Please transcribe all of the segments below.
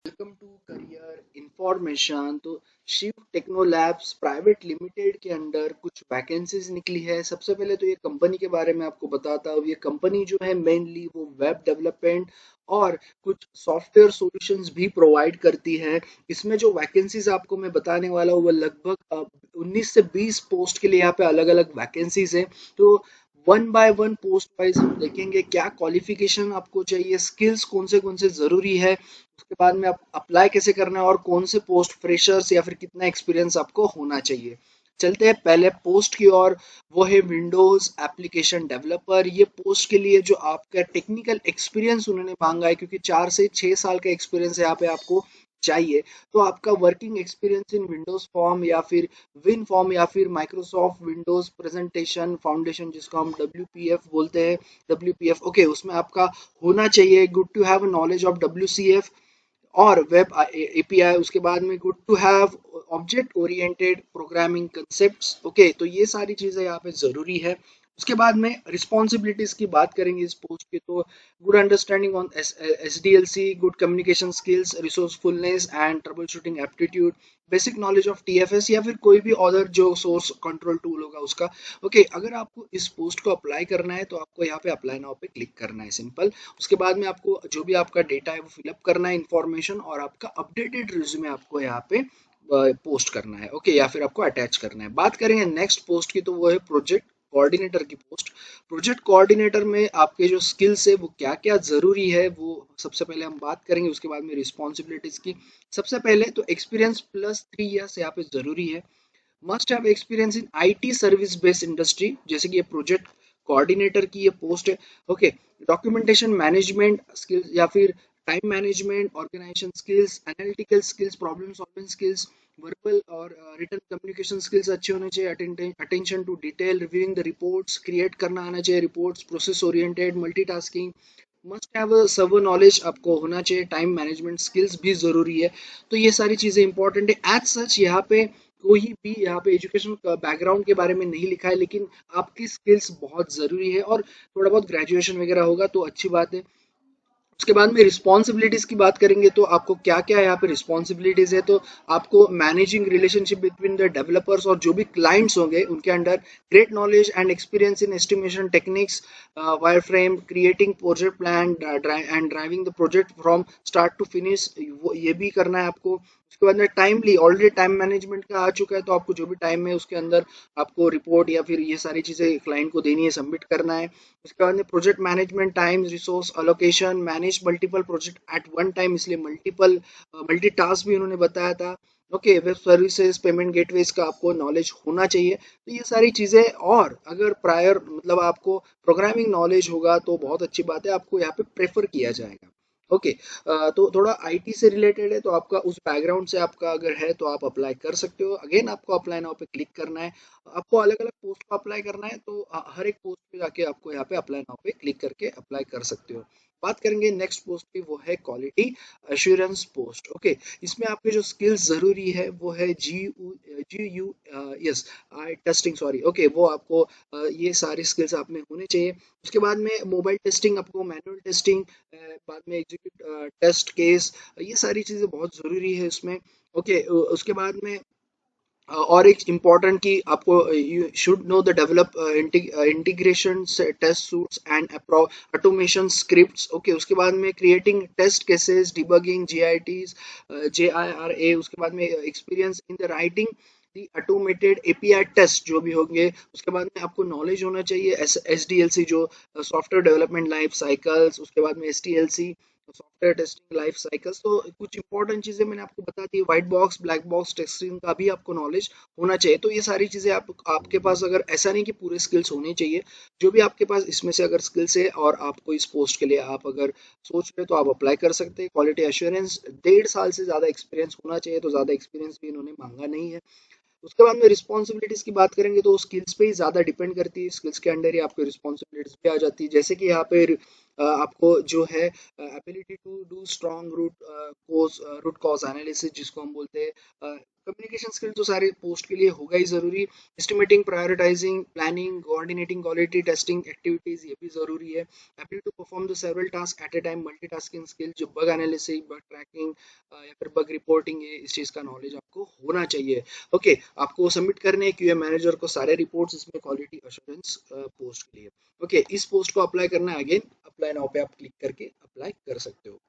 Welcome to career information. तो Shiv techno labs private limited के under कुछ वैकेंसीज निकली है। सबसे पहले तो ये कंपनी के बारे में आपको बताता हूँ। ये कंपनी जो है मेनली वो वेब डेवलपमेंट और कुछ सॉफ्टवेयर सॉल्यूशंस भी प्रोवाइड करती है। इसमें जो वैकेंसीज आपको मैं बताने वाला हूँ वो लगभग 19 से 20 पोस्ट के लिए यहाँ पे अलग अलग वैकेंसीज है। तो one by one post wise हम देखेंगे क्या क्वालिफिकेशन आपको चाहिए, स्किल्स कौन से जरूरी है, उसके बाद में आप अप्लाई कैसे करना है और कौन से पोस्ट फ्रेशर्स या फिर कितना एक्सपीरियंस आपको होना चाहिए। चलते हैं पहले पोस्ट की ओर। वो है विंडोज एप्लीकेशन डेवलपर। ये पोस्ट के लिए जो आपका टेक्निकल एक्सपीरियंस उन्होंने मांगा है, क्योंकि 4 से 6 साल का एक्सपीरियंस यहाँ पे आपको चाहिए। तो आपका working experience in Windows form या फिर विन फॉर्म या फिर माइक्रोसॉफ्ट विंडोज प्रेजेंटेशन फाउंडेशन, जिसको हम WPF बोलते हैं, WPF ओके, उसमें आपका होना चाहिए। Good to have knowledge of WCF और वेब एपीआई। उसके बाद में good to have object oriented programming concepts. Okay, तो ये सारी चीजें यहाँ पे जरूरी है। उसके बाद में रिस्पॉन्सिबिलिटीज की बात करेंगे इस पोस्ट की, तो good understanding on SDLC, good communication skills, resourcefulness and trouble shooting aptitude, basic knowledge of TFS या फिर कोई भी अदर जो सोर्स कंट्रोल टूल होगा उसका। ओके, अगर आपको इस पोस्ट को अप्लाई करना है तो आपको यहाँ पे अप्लाई नाउ पे क्लिक करना है, सिंपल। उसके बाद में आपको जो भी आपका डेटा है वो फिलअप करना है, इंफॉर्मेशन, और आपका अपडेटेड रिज्यूमे आपको यहाँ पे पोस्ट करना है। ओके, या फिर आपको अटैच करना है। बात करेंगे नेक्स्ट पोस्ट की, तो वो है प्रोजेक्ट कोऑर्डिनेटर की पोस्ट। प्रोजेक्ट कोऑर्डिनेटर में आपके जो स्किल्स है वो क्या क्या जरूरी है वो सबसे पहले हम बात करेंगे। उसके बाद में रिस्पॉन्सिबिलिटीज की। सबसे पहले तो एक्सपीरियंस प्लस 3 ईयर्स यहाँ पे जरूरी है। Must have experience in IT service based industry, जैसे कि ये प्रोजेक्ट कोऑर्डिनेटर की ये पोस्ट है। ओके, डॉक्यूमेंटेशन मैनेजमेंट स्किल्स या फिर time management, organisation skills, analytical skills, problem solving skills, verbal और रिटन कम्युनिकेशन स्किल्स अच्छे होने चाहिए। Attention to detail, reviewing the reports, create करना आना चाहिए reports, process oriented, multitasking, must have server knowledge आपको होना चाहिए। टाइम मैनेजमेंट स्किल्स भी जरूरी है। तो ये सारी चीजें इंपॉर्टेंट है। एज सच यहाँ पे कोई भी यहाँ पे एजुकेशन बैकग्राउंड के बारे में नहीं लिखा है, लेकिन आपकी स्किल्स बहुत जरूरी है और थोड़ा बहुत ग्रेजुएशन वगैरह होगा तो अच्छी बात है। उसके बाद में रिस्पॉन्सिबिलिटीज की बात करेंगे, तो आपको क्या क्या यहाँ पे रिस्पॉन्सिबिलिटीज है। तो आपको managing relationship between the developers और जो भी क्लाइंट्स होंगे उनके under, great knowledge and experience in estimation techniques, wire frame, creating project plan and driving the project from start to finish, ये भी करना है आपको। उसके बाद में टाइमली, ऑलरेडी टाइम मैनेजमेंट का आ चुका है, तो आपको जो भी टाइम है उसके अंदर आपको रिपोर्ट या फिर ये सारी चीजें क्लाइंट को देनी है, सबमिट करना है। उसके बाद में project management, time, resource allocation, manage multiple project at one time, इसलिए मल्टीटास्क भी उन्होंने बताया था। Okay, web services, payment gateways का आपको नॉलेज होना चाहिए। तो ये सारी चीजें, और अगर प्रायर मतलब आपको प्रोग्रामिंग नॉलेज होगा तो बहुत अच्छी बात है, आपको यहाँ पे प्रेफर किया जाएगा। ओके, तो थोड़ा IT से रिलेटेड है, तो आपका उस बैकग्राउंड से आपका अगर है तो आप अप्लाई कर सकते हो। अगेन आपको अप्लाई नाउ पे क्लिक करना है। आपको अलग अलग पोस्ट को अप्लाई करना है, तो हर एक पोस्ट पे जाके आपको यहाँ पे अप्लाई नाउ पे क्लिक करके अप्लाई कर सकते हो। बात करेंगे नेक्स्ट पोस्ट की, वो है क्वालिटी एश्योरेंस पोस्ट। ओके, इसमें आपके जो स्किल्स जरूरी है वो है GU yes testing, sorry. Okay, वो आपको ये सारी स्किल्स आप में होने चाहिए। उसके बाद में मोबाइल टेस्टिंग, आपको मैनुअल टेस्टिंग, बाद में एग्जीक्यूट टेस्ट केस, ये सारी चीज़ें बहुत ज़रूरी है इसमें। ओके, उसके बाद में और एक इम्पॉर्टेंट कि आपको you should know the develop integration test suites and automation scripts. Okay, उसके बाद में creating test cases, debugging, JITs, JIRA। उसके बाद में experience in the writing the automated API test जो भी होंगे। उसके बाद में आपको नॉलेज होना चाहिए SDLC, जो सॉफ्टवेयर डेवलपमेंट लाइफ साइकिल्स। उसके बाद में STLC, software testing life cycles. तो कुछ इंपॉर्टेंट चीजें मैंने आपको बता दी। White box, black box testing का भी आपको नॉलेज होना चाहिए। तो ये सारी चीजें आपके पास, अगर ऐसा नहीं कि पूरे स्किल्स होने चाहिए, जो भी आपके पास इसमें से अगर स्किल्स है और आपको इस पोस्ट के लिए आप अगर सोच रहे हो तो आप अप्लाई कर सकते हैं। क्वालिटी एश्योरेंस, 1.5 साल से ज्यादा एक्सपीरियंस होना चाहिए, तो ज्यादा एक्सपीरियंस भी इन्होंने मांगा नहीं है। उसके बाद में रिस्पॉन्सिबिलिटीज की बात करेंगे, तो स्किल्स पे ही ज्यादा डिपेंड करती है। स्किल्स के अंडर ही आपको रिस्पॉन्सिबिलिटीज भी आ जाती है, जैसे कि यहाँ पे आपको जो है ability to do strong root cause analysis, जिसको हम बोलते हैं कम्युनिकेशन स्किल तो सारे पोस्ट के लिए होगा ही ज़रूरी। Estimating, prioritizing, planning, coordinating, quality testing activities ये भी ज़रूरी है। Ability to perform the several task at a time, multitasking skill, जो बग एनालिसिस, बग ट्रैकिंग या फिर बग रिपोर्टिंग है, इस चीज़ का नॉलेज आपको होना चाहिए। ओके, आपको सबमिट करने हैं क्यूए मैनेजर को सारे रिपोर्ट्स इसमें क्वालिटी अश्योरेंस पोस्ट के लिए। ओके, इस पोस्ट को अप्लाई करना है, अगेन अप्लाई नाउ पे आप क्लिक करके अप्लाई कर सकते हो।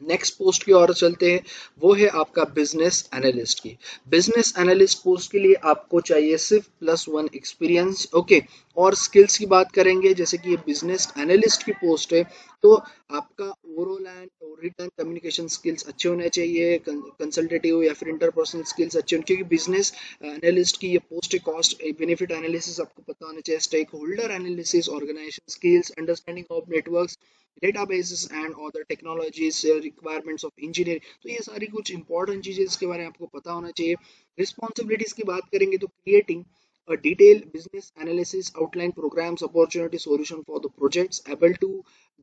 नेक्स्ट पोस्ट की ओर चलते हैं, वो है आपका बिजनेस एनालिस्ट की। बिजनेस एनालिस्ट पोस्ट के लिए आपको चाहिए सिर्फ +1 एक्सपीरियंस। ओके, और स्किल्स की बात करेंगे, जैसे कि ये बिजनेस एनालिस्ट की पोस्ट है, तो आपका overall and return communication skills अच्छे होने चाहिए, कंसल्टेटिव या फिर इंटरपर्सनल स्किल्स अच्छे होने, क्योंकि बिजनेस एनालिस्ट की ये पोस्ट है। कॉस्ट बेनिफिट एनालिसिस आपको पता होना चाहिए, stakeholder analysis, organization skills, understanding of networks, databases and other technologies, requirements of engineering, तो ये सारी कुछ इंपॉर्टेंट चीजें इसके बारे में आपको पता होना चाहिए। रिस्पॉन्सिबिलिटीज की बात करेंगे तो creating a detailed business analysis, outline programs, opportunity, solution for the projects, able to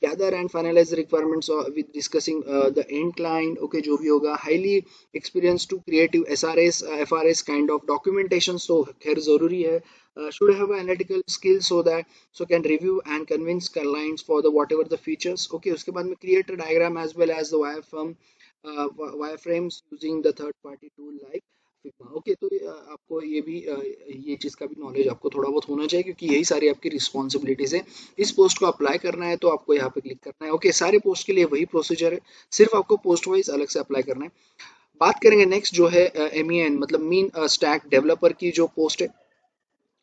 gather and finalize the requirements with discussing the end client। okay, जो भी होगा, highly experienced to creative SRS FRS kind of documentation, तो खैर जरूरी है। should have analytical skills so that so can review and convince clients for the whatever the features। okay, उसके बाद में create a diagram as well as the wireframes using the third party tool like Figma। Okay, तो आपको ये भी ये चीज़ का भी नॉलेज आपको थोड़ा बहुत होना चाहिए, क्योंकि यही सारी आपकी रिस्पॉन्सिबिलिटीज है। इस पोस्ट को अप्लाई करना है तो आपको यहाँ पे क्लिक करना है। ओके, सारे पोस्ट के लिए वही प्रोसीजर है, सिर्फ आपको पोस्ट वाइज अलग से अप्लाई करना है। बात करेंगे नेक्स्ट, जो है MEN मतलब मीन स्टैक डेवलपर की जो पोस्ट है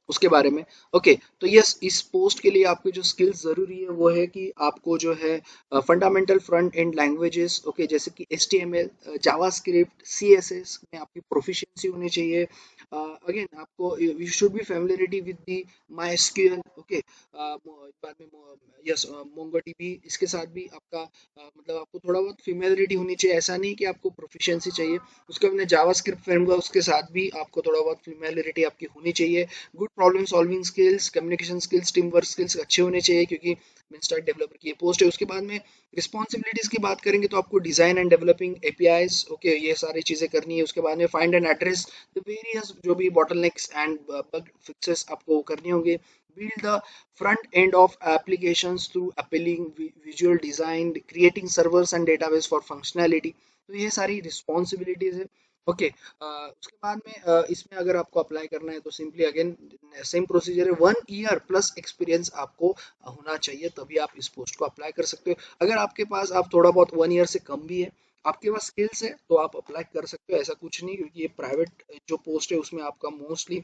उसके बारे में। ओके, तो यस, इस पोस्ट के लिए आपकी जो स्किल्स ज़रूरी है वो है कि आपको जो है fundamental front end languages, okay, जैसे कि HTML, जावास्क्रिप्ट, CSS में आपकी प्रोफिशिएंसी होनी चाहिए। अगेन आपको you should be familiarity with the MySQL। Okay, बाद में यस MongoDB, इसके साथ भी आपका मतलब आपको थोड़ा बहुत फेमिलियरिटी होनी चाहिए, ऐसा नहीं कि आपको प्रोफिशिएंसी चाहिए। उसके बाद जावास्क्रिप्ट फ्रेमवर्क, उसके साथ भी आपको थोड़ा बहुत फेमिलियरिटी आपकी होनी चाहिए। Good problem solving skills, communication skills, team work skills अच्छे होने चाहिए, क्योंकि स्टैक डेवलपर की ये पोस्ट है। उसके बाद में रिस्पॉन्सिबिलिटीज की बात करेंगे तो आपको design and developing APIs, okay, ये सारी चीजें करनी है। उसके बाद में find and address the various जो भी बॉटलनेक्स एंड बग फिक्सेस आपको करने होंगे। build the front end of applications through appealing visual design, creating servers and database for functionality। तो ये सारी रिस्पॉन्सिबिलिटीज है। ओके, उसके बाद में इसमें अगर आपको अप्लाई करना है तो सिंपली अगेन सेम प्रोसीजर है, 1 ईयर प्लस एक्सपीरियंस आपको होना चाहिए, तभी आप इस पोस्ट को अप्लाई कर सकते हो। अगर आपके पास आप थोड़ा बहुत 1 ईयर से कम भी है, आपके पास स्किल्स है, तो आप अप्लाई कर सकते हो, ऐसा कुछ नहीं, क्योंकि ये प्राइवेट जो पोस्ट है उसमें आपका मोस्टली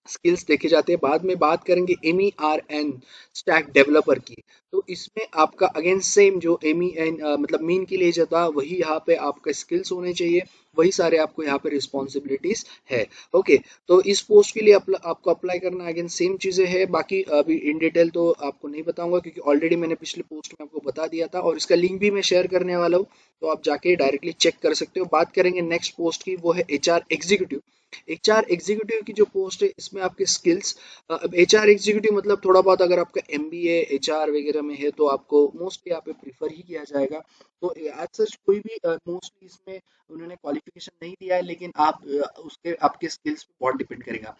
स्किल्स देखे जाते हैं। बाद में बात करेंगे MERN स्टैक डेवलपर की, तो इसमें आपका अगेन सेम जो MEN मतलब मीन के लिए जाता वही यहाँ पे आपका स्किल्स होने चाहिए, वही सारे आपको यहाँ पे रिस्पॉन्सिबिलिटीज है। ओके, तो इस पोस्ट के लिए आपको अप्लाई करना अगेन सेम चीजें है। बाकी अभी इन डिटेल तो आपको नहीं बताऊंगा, क्योंकि ऑलरेडी मैंने पिछले पोस्ट में आपको बता दिया था, और इसका लिंक भी मैं शेयर करने वाला हूँ, तो आप जाके डायरेक्टली चेक कर सकते हो। बात करेंगे नेक्स्ट पोस्ट की, वो है HR एग्जीक्यूटिव। HR एग्जीक्यूटिव की जो पोस्ट है, इसमें आपके स्किल्स, अब HR एग्जीक्यूटिव मतलब थोड़ा बहुत अगर आपका MBA HR वगैरह में है तो आपको मोस्टली यहाँ पे प्रीफर ही किया जाएगा। तो एज सच कोई भी मोस्टली इसमें उन्होंने क्वालिफिकेशन नहीं दिया है, लेकिन आप उसके आपके स्किल्स पे बहुत डिपेंड करेगा।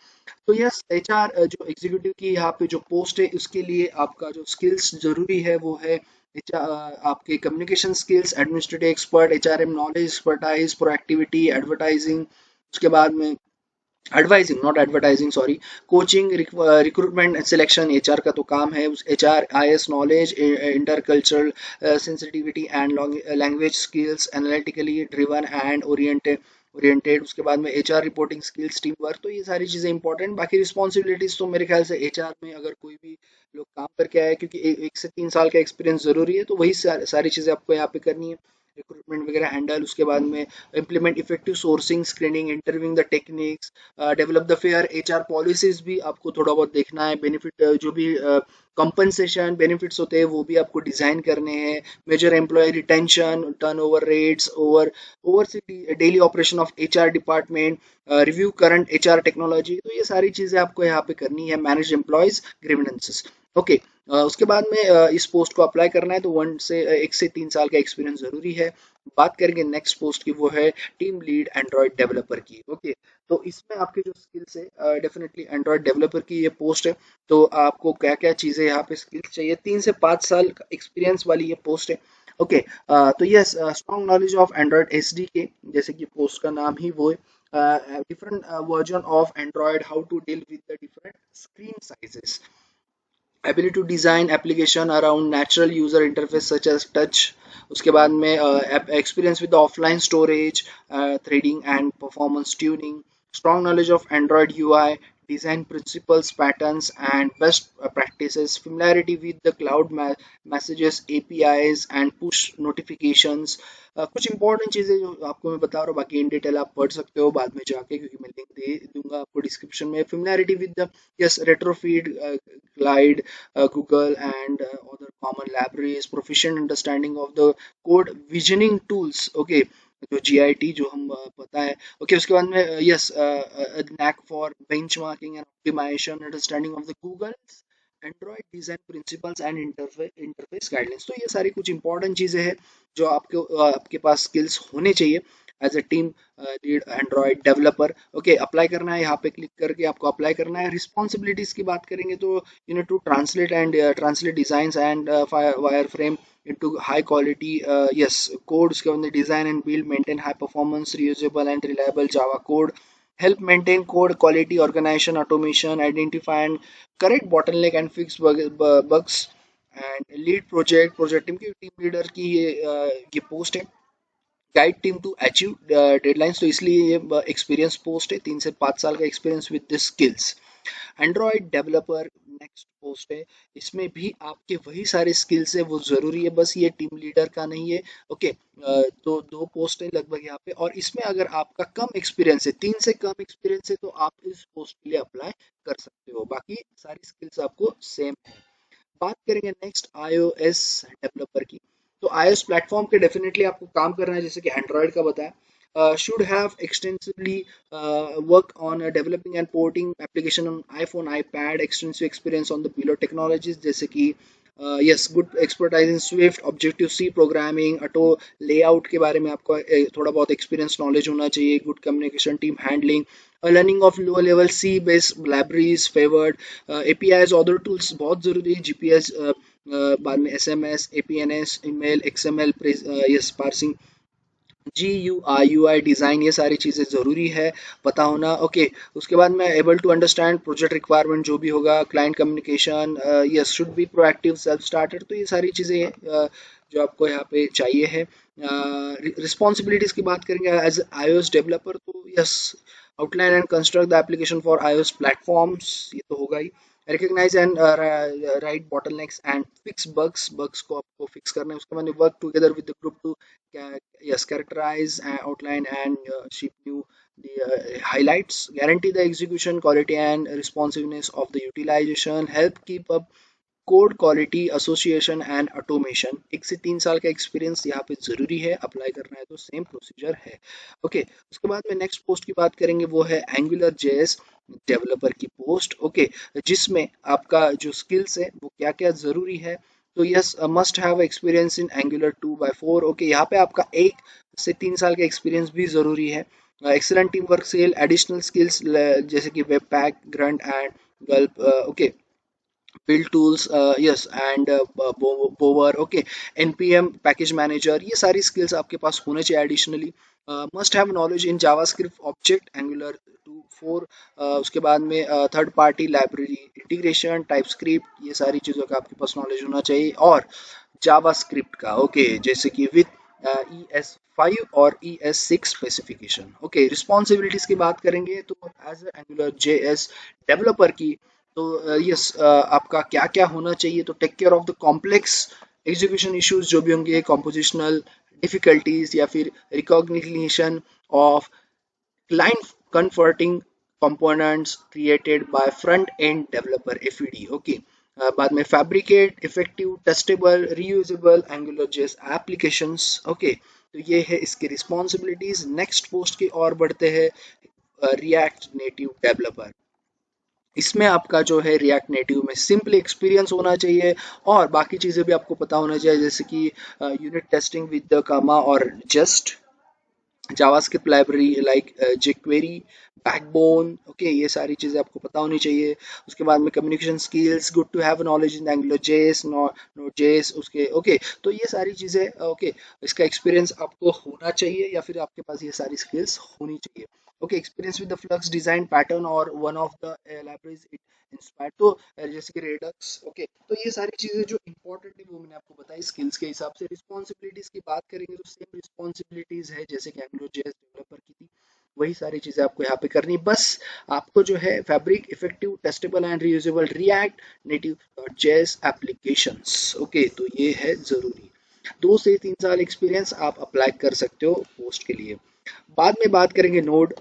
तो यस, HR जो एग्जीक्यूटिव की यहाँ पे जो पोस्ट है, उसके लिए आपका जो स्किल्स जरूरी है वो है आपके communication skills, administrative expert, HRM knowledge, expertise, proactivity, advertising, उसके बाद में advising not advertising sorry, coaching, recruitment selection, HR का तो काम है। उस HRIS knowledge, intercultural sensitivity and language skills, analytically driven and oriented, उसके बाद में HR reporting skills, team work, तो ये सारी चीज़ें इंपॉर्टेंट। बाकी रिस्पॉन्सिबिलिटीज तो मेरे ख्याल से HR में अगर कोई भी लोग काम करके आए, क्योंकि 1 से 3 साल का एक्सपीरियंस जरूरी है, तो वही सारी चीज़ें आपको यहाँ पे करनी है, रिक्रूटमेंट वगैरह हैंडल। उसके बाद में implement effective sourcing, screening, interviewing the techniques, develop the fair HR policies भी आपको थोड़ा बहुत देखना है। बेनिफिट जो भी कंपनसेशन बेनिफिट्स होते हैं वो भी आपको डिजाइन करने हैं। Major employ retention, turnover rates, oversee daily operation of HR department, review current HR technology, तो ये सारी चीजें आपको यहाँ पे करनी है। Manage employees grievances. ओके, उसके बाद में इस पोस्ट को अप्लाई करना है तो 1 से 3 साल का एक्सपीरियंस जरूरी है। बात करेंगे नेक्स्ट पोस्ट की, वो है टीम लीड एंड्रॉयड डेवलपर की। ओके, तो इसमें आपके जो स्किल्स है, डेफिनेटली एंड्रॉयड डेवलपर की ये पोस्ट है। तो आपको क्या क्या चीज़ें यहाँ पे स्किल्स चाहिए, 3 से 5 साल एक्सपीरियंस वाली ये पोस्ट है। ओके, तो yes, strong knowledge of Android SDK, जैसे कि पोस्ट का नाम ही वो है, different version of Android, how to deal with the different screen sizes, ability to design application around natural user interface such as touch। उसके बाद में experience with the offline storage, threading and performance tuning, strong knowledge of Android UI, design principles, patterns and best practices, familiarity with the cloud messages, APIs and push notifications। कुछ important चीज़ें जो आपको मैं बता रहा हूँ, बाकी इन डिटेल आप पढ़ सकते हो बाद में जाके, क्योंकि मैं लिंक दे दूंगा आपको डिस्क्रिप्शन में। familiarity with the, yes, retrofeed, glide, Google and other common libraries, proficient understanding of the code visioning tools, okay, जो GIT जो हम पता है। ओके, उसके बाद में yes, knack for benchmarking and optimization, understanding of the Google Android design principles and interface guidelines. तो ये सारी कुछ इंपॉर्टेंट चीजें हैं जो आपके पास स्किल्स होने चाहिए as a team lead Android developer. Okay, apply करना है, यहाँ पे क्लिक करके आपको अप्लाई करना है। रिस्पॉन्सिबिलिटीज की बात करेंगे तो you need to translate designs and wire frame into high quality, yes, code। उसके बाद design and build, maintain high performance, reusable and reliable Java code, help maintain code quality, organization, automation, identify and correct bottleneck and fix bugs, and lead project team की team leader की ये post है। Guide team to achieve deadlines, तो इसलिए ये experience post है, 3 से 5 साल का experience with the skills. Android developer next post है, इसमें भी आपके वही सारे स्किल्स है वो जरूरी है, बस ये टीम लीडर का नहीं है। ओके, तो 2 पोस्ट है लगभग यहाँ पे, और इसमें अगर आपका कम एक्सपीरियंस है, 3 से कम एक्सपीरियंस है, तो आप इस पोस्ट के लिए अप्लाई कर सकते हो, बाकी सारी स्किल्स आपको सेम है। बात करेंगे नेक्स्ट iOS डेवलपर की। तो iOS प्लेटफॉर्म पे डेफिनेटली आपको काम करना है, जैसे कि एंड्रॉयड का बताया। Should have extensively work on developing and porting application on iPhone, iPad, extensive experience on the below technologies, जैसे कि yes, good expertise in Swift, Objective C programming, auto layout के बारे में आपको थोड़ा बहुत एक्सपीरियंस नॉलेज होना चाहिए, good communication, team handling, learning of low level C base libraries favoured, APIs other tools बहुत ज़रूरी है, GPS, बाद में SMS, APNS, email, XML, yes, parsing, GUI design, ये सारी चीज़ें ज़रूरी है पता होना। ओके, उसके बाद में able to understand project requirement जो भी होगा, client communication, yes, should be proactive, self starter. तो ये सारी चीज़ें जो आपको यहाँ पे चाहिए है। रिस्पॉन्सिबिलिटीज़ की बात करेंगे एज iOS डेवलपर, तो yes, outline and construct the application for iOS platforms, ये तो होगा ही। Recognise and write bottlenecks and fix bugs को आपको फिक्स करना है। उसके बाद work together with the group to, yes, characterize, outline and shape new the highlights, guarantee the execution quality and responsiveness of the utilization, help keep up code quality association and automation. 1 से 3 साल का experience यहाँ पे जरूरी है, apply करना है तो सेम प्रोसीजर है। ओके, उसके बाद में नेक्स्ट पोस्ट की बात करेंगे, वो है एंगुलर जेएस डेवलपर की पोस्ट। ओके, जिसमें आपका जो स्किल्स है वो क्या क्या जरूरी है, तो yes, must have experience in angular 2x4। Okay, यहाँ पे आपका 1 से 3 साल का एक्सपीरियंस भी जरूरी है। Excellent team work skill, additional skills जैसे कि web pack, grunt and Gulp, okay, build tools, yes, and bower, okay, npm package manager, ये सारी skills आपके पास होने चाहिए additionally. Must have knowledge in JavaScript, object, angular 2.4, उसके बाद में third party library integration, TypeScript, ये सारी चीज़ों का आपके पास नॉलेज होना चाहिए। और जावास्क्रिप्ट का, ओके, जैसे कि विथ ES5 और ES6 स्पेसिफिकेशन। ओके, रिस्पॉन्सिबिलिटीज की बात करेंगे तो एज एंगुलर JS डेवलपर की, तो यस, आपका क्या क्या होना चाहिए, तो take care of the complex execution issues जो भी होंगे, कॉम्पोजिशनल डिफिकल्टीज, या फिर recognition of client converting components created by front end developer FED। Okay, बाद में fabricate effective testable reusable Angular JS applications. Okay, तो ये है इसकी रिस्पॉन्सिबिलिटीज। नेक्स्ट पोस्ट की ओर बढ़ते हैं, रिएक्ट नेटिव डेवलपर। इसमें आपका जो है रिएक्ट नेटिव में सिंपल एक्सपीरियंस होना चाहिए और बाकी चीज़ें भी आपको पता होना चाहिए, जैसे कि यूनिट टेस्टिंग विद द कामा और just JavaScript library like jQuery, backbone, okay, ये सारी चीज़ें आपको पता होनी चाहिए। उसके बाद में communication skills, good to have knowledge in Angular JS, Node JS, उसके ओके, तो ये सारी चीज़ें ओके, इसका एक्सपीरियंस आपको होना चाहिए या फिर आपके पास ये सारी स्किल्स होनी चाहिए। Okay, experience with the flux design pattern और one of the libraries it inspire, तो जैसे कि रेडक्स, ओके, तो ये सारी चीजें जो इंपॉर्टेंट है वो मैंने आपको बताई स्किल्स के हिसाब से। रिस्पॉन्सिबिलिटीज की बात करेंगे तो सेम रिस्पॉन्सिबिलिटीज है जैसे कि एंगुलर जेएस डेवलपर की थी, वही सारी चीजें आपको यहाँ पे करनी, बस आपको जो है fabric effective testable and reusable react native JS applications, okay, तो ये है जरूरी। 2 से 3 साल एक्सपीरियंस आप अप्लाई कर सकते हो पोस्ट के लिए। बाद में बात करेंगे नोड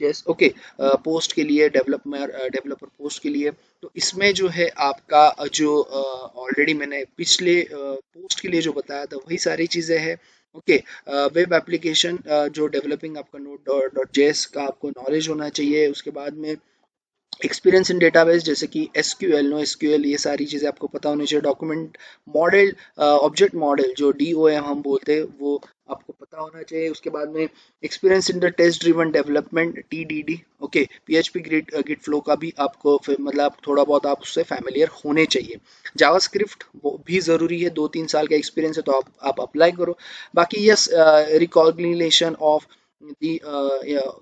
यस, ओके, पोस्ट के लिए, डेवलपर पोस्ट के लिए, तो इसमें जो है आपका जो ऑलरेडी मैंने पिछले पोस्ट के लिए जो बताया था वही सारी चीज़ें हैं। ओके, वेब एप्लीकेशन जो डेवलपिंग आपका नोड डॉट जेएस का आपको नॉलेज होना चाहिए। उसके बाद में एक्सपीरियंस इन डेटाबेस जैसे कि एसक्यूएल, नो एसक्यूएल, ये सारी चीज़ें आपको पता होनी चाहिए। डॉक्यूमेंट मॉडल, ऑब्जेक्ट मॉडल जो डीओएम हम बोलते हैं वो आपको पता होना चाहिए। उसके बाद में experience in the test driven development TDD, okay, PHP Git flow का भी आपको मतलब थोड़ा बहुत आप उससे फैमिलियर होने चाहिए। जावास्क्रिप्ट वो भी ज़रूरी है, 2-3 साल का एक्सपीरियंस है तो आप अप्लाई करो। बाकी yes, recognition of the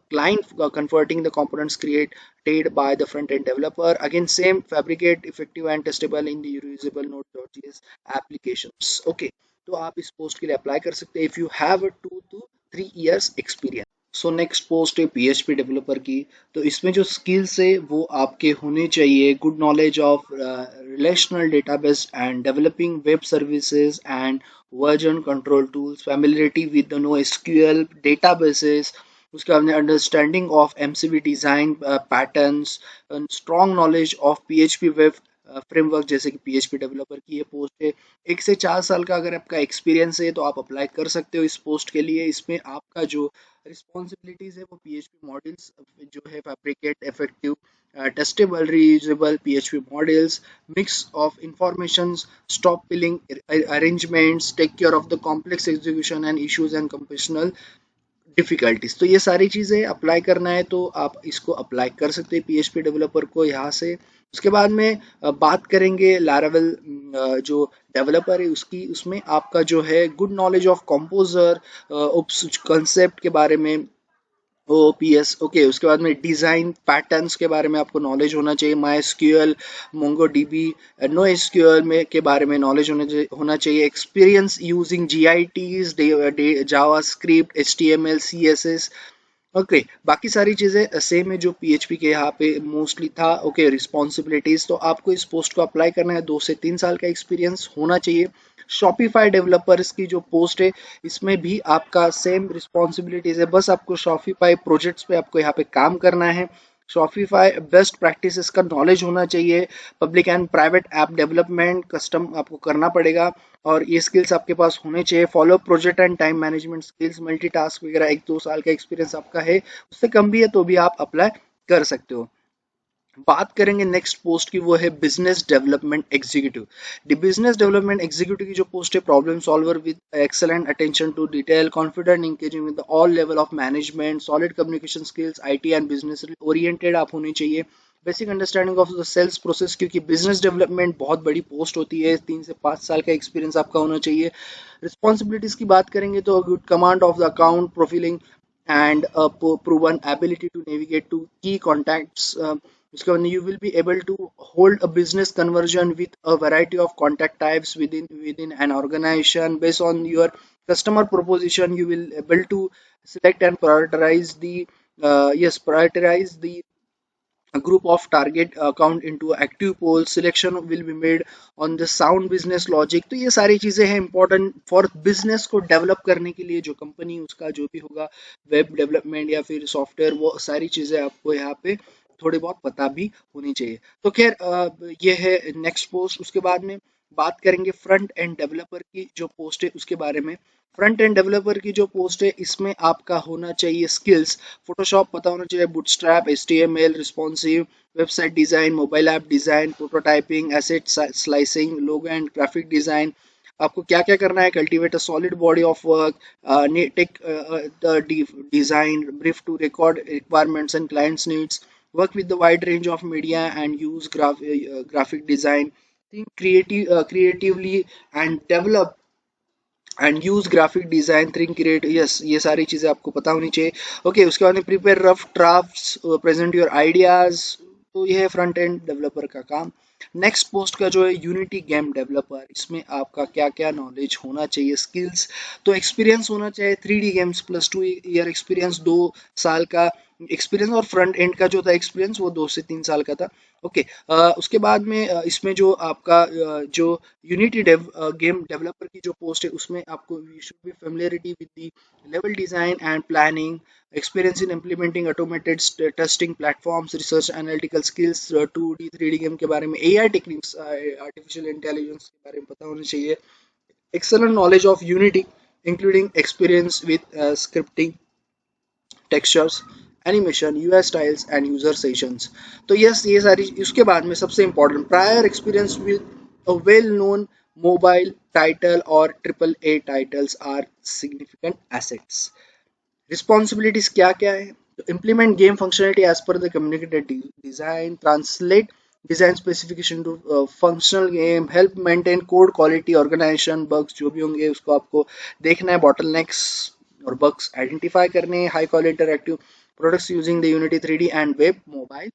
client converting the components created by the front-end developer. Again, same, fabricate effective and testable in the reusable Node.js applications. Okay, तो आप इस पोस्ट के लिए अप्लाई कर सकते हैं if you have a 2 to 3 years experience. So next post है PHP developer की, तो इसमें जो स्किल्स है वो आपके होने चाहिए। Good knowledge of relational database and developing web services and version control tools, familiarity with the NoSQL databases, उसके बाद understanding of MCB design patterns, strong knowledge of PHP web framework जैसे कि PHP developer की ये post है। 1 से 4 साल का अगर आपका एक्सपीरियंस है तो आप अप्लाई कर सकते हो इस पोस्ट के लिए। इसमें आपका जो रिस्पॉन्सिबिलिटीज है वो पीएचपी मॉडल्स जो है fabricate effective testable reusable PHP models, mix of information, stop piling arrangements, take care of the complex execution and issues and computational difficulties, तो ये सारी चीज़ें अप्लाई करना है तो आप इसको अप्लाई कर सकते हैं पीएचपी डेवलपर को यहाँ से। उसके बाद में बात करेंगे लैरावेल जो डेवलपर है उसकी, उसमें आपका जो है good knowledge of composer concept के बारे में, ओपीएस, ओके, उसके बाद में डिज़ाइन पैटर्न्स के बारे में आपको नॉलेज होना चाहिए। MySQL, MongoDB, NoSQL में के बारे में नॉलेज होना चाहिए। Experience using G I Ts, JavaScript, H T M L, C S S, okay, बाकी सारी चीज़ें सेम है जो पीएचपी के यहाँ पे मोस्टली था। ओके, रिस्पॉन्सिबिलिटीज, तो आपको इस पोस्ट को अप्लाई करना है, 2 से 3 साल का एक्सपीरियंस होना चाहिए। शॉपिफाई डेवलपर्स की जो पोस्ट है इसमें भी आपका सेम रिस्पॉन्सिबिलिटीज है, बस आपको शॉपिफाई प्रोजेक्ट्स पे आपको यहाँ पे काम करना है। शॉपिफाई बेस्ट प्रैक्टिसेस का नॉलेज होना चाहिए। Public and private app development custom आपको करना पड़ेगा और ये स्किल्स आपके पास होने चाहिए। Follow project and time management skills, multitask वगैरह, 1-2 साल का एक्सपीरियंस आपका है, उससे कम भी है तो भी आप अप्लाई कर सकते हो। बात करेंगे नेक्स्ट पोस्ट की, वो है business development executive. The business development executive की जो पोस्ट है, problem solver with excellent attention to detail, confident engaging with all level of management, solid communication skills, IT and business oriented आप होने चाहिए। Basic understanding of the sales process, क्योंकि business development बहुत बड़ी post होती है, 3 से 5 साल का एक्सपीरियंस आपका होना चाहिए। रिस्पॉन्सिबिलिटीज की बात करेंगे तो good command of the account profiling and a proven ability to navigate to key contacts. उसके बाद you will be able to hold a business conversion with a variety of contact types within an organization based on your customer proposition. You will able to select and prioritize the prioritize the a group of target account into active polls. Selection will be made on the sound business logic, तो ये सारी चीज़ें हैं important for business को develop करने के लिए। जो कंपनी उसका जो भी होगा वेब डेवलपमेंट या फिर सॉफ्टवेयर, वो सारी चीज़ें आपको यहाँ पे थोड़ी बहुत पता भी होनी चाहिए। तो खैर ये है नेक्स्ट पोस्ट। उसके बाद में बात करेंगे फ्रंट एंड डेवलपर की जो पोस्ट है उसके बारे में। फ्रंट एंड डेवलपर की जो पोस्ट है इसमें आपका होना चाहिए स्किल्स, फोटोशॉप पता होना चाहिए, Bootstrap, HTML, responsive, website design, mobile app design, prototyping, asset slicing, logo and graphic design. आपको क्या क्या करना है? Cultivate a solid body of work, take the design brief to record requirements and clients needs, work with the wide range of media and use graphic design, think creatively and develop and use graphic design, think create, yes ये सारी चीजें आपको पता होनी चाहिए। Okay, उसके बाद में prepare rough drafts, present your ideas. तो ये है फ्रंट एंड डेवलपर का काम। नेक्स्ट पोस्ट का जो है यूनिटी गेम डेवलपर, इसमें आपका क्या क्या नॉलेज होना चाहिए, स्किल्स। तो एक्सपीरियंस होना चाहिए 3D गेम्स +2 ईयर एक्सपीरियंस, 2 साल का एक्सपीरियंस, और फ्रंट एंड का जो था एक्सपीरियंस वो 2 से 3 साल का था। ओके, उसके बाद में इसमें जो आपका जो यूनिटी गेम डेवलपर की जो पोस्ट है उसमें आपको you should be familiarity with the level design and planning, experience in implementing automated testing platforms, research analytical skills, 2D 3D game के बारे में, AI टेक्निक्स, आर्टिफिशियल इंटेलिजेंस के बारे में पता होना चाहिए, excellent knowledge of Unity including experience with scripting, textures, animation, UI styles and user sessions. तो यस ये सारी, उसके बाद में सबसे important, prior experience with a well known mobile title और AAA titles are significant assets. Responsibilities क्या क्या है? तो implement game functionality as per the communicated design, translate design specification to functional game, help maintain code quality, organization, bugs जो भी होंगे उसको आपको देखना है, बॉटलनेक्स और बग्स आइडेंटिफाई करने, high quality interactive products using the unity 3D and web mobile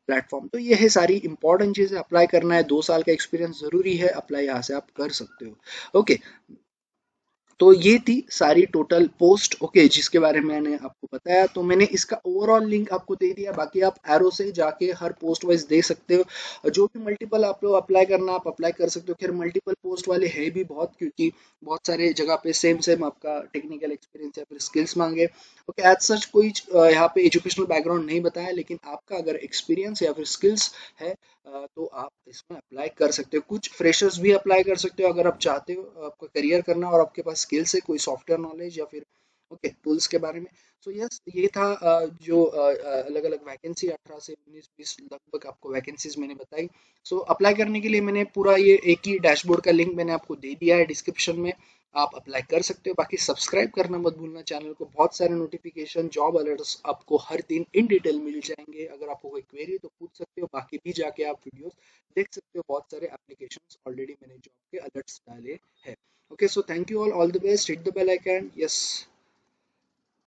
platform. तो ये है सारी इंपॉर्टेंट चीजें, अप्लाई करना है, 2 साल का एक्सपीरियंस जरूरी है, अप्लाई यहाँ से आप कर सकते हो। ओके, तो ये थी सारी टोटल पोस्ट, ओके, जिसके बारे में मैंने आपको बताया। तो मैंने इसका ओवरऑल लिंक आपको दे दिया, बाकी आप एरो से जाके हर पोस्ट वाइज दे सकते हो, जो भी मल्टीपल आप लोग अप्लाई करना आप अप्लाई कर सकते हो। खैर मल्टीपल पोस्ट वाले है भी बहुत, क्योंकि बहुत सारे जगह पे सेम सेम आपका टेक्निकल एक्सपीरियंस या फिर स्किल्स मांगे। ओके, एज सच कोई यहाँ पे एजुकेशनल बैकग्राउंड नहीं बताया, लेकिन आपका अगर एक्सपीरियंस या फिर स्किल्स है तो आप इसमें अप्लाई कर सकते हो। कुछ फ्रेशर्स भी अप्लाई कर सकते हो अगर आप चाहते हो आपका करियर करना और आपके पास स्किल्स है, कोई सॉफ्टवेयर नॉलेज या फिर ओके टूल्स के बारे में। सो यस ये था जो अलग अलग वैकेंसी 18 से 19-20 लगभग आपको वैकेंसीज मैंने बताई। सो अप्लाई करने के लिए मैंने पूरा ये एक ही डैशबोर्ड का लिंक मैंने आपको दे दिया है डिस्क्रिप्शन में, आप अप्लाई कर सकते हो। बाकी सब्सक्राइब करना मत भूलना चैनल को, बहुत सारे नोटिफिकेशन, जॉब अलर्ट्स आपको हर दिन इन डिटेल मिल जाएंगे। अगर आपको कोई क्वेरी तो पूछ सकते हो, बाकी भी जाके आप वीडियोस देख सकते हो, बहुत सारे एप्लीकेशंस ऑलरेडी मैंने जॉब के अलर्ट्स डाले हैं। Okay, so thank you all the best, hit the bell icon, yes.